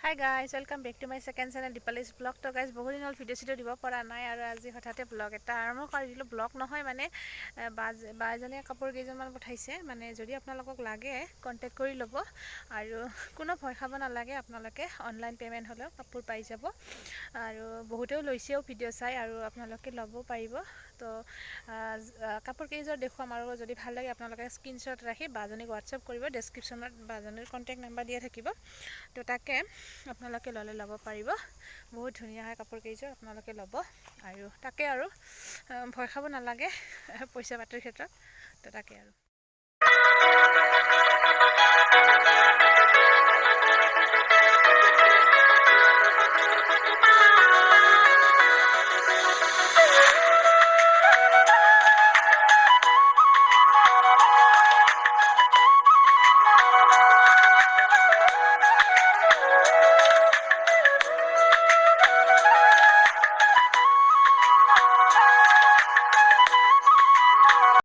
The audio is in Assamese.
High guys, welcome back to my second channel Dipali's blog. তো গাইজ বহুত দিন হ'ল ভিডিঅ' দিব পৰা নাই আৰু আজি হঠাতে ব্লগ এটা আৰম্ভ কৰি দিলোঁ। ব্লগ নহয় মানে বা এজনীয়ে কাপোৰ কেইজনমান পঠাইছে, মানে যদি আপোনালোকক লাগে কণ্টেক্ট কৰি ল'ব আৰু কোনো ভয় খাব নালাগে, আপোনালোকে অনলাইন পে'মেণ্ট হ'লেও কাপোৰ পাই যাব আৰু বহুতেও লৈছেও ভিডিঅ' চাই আৰু আপোনালোকে ল'ব পাৰিব। তো কাপোৰ কেইযোৰ দেখুৱাম আৰু যদি ভাল লাগে আপোনালোকে স্ক্ৰীনশ্বট ৰাখি বাজনীক হোৱাটছএপ কৰিব। ডেছক্ৰিপশ্যনত বাজনীৰ কণ্টেক্ট নাম্বাৰ দিয়া থাকিব, তো তাকে আপোনালোকে ল'ব পাৰিব। বহুত ধুনীয়া হয় কাপোৰ কেইযোৰ, আপোনালোকে ল'ব আৰু তাকে আৰু ভয় খাব নালাগে পইচা পাতিৰ ক্ষেত্ৰত, তো তাকে আৰু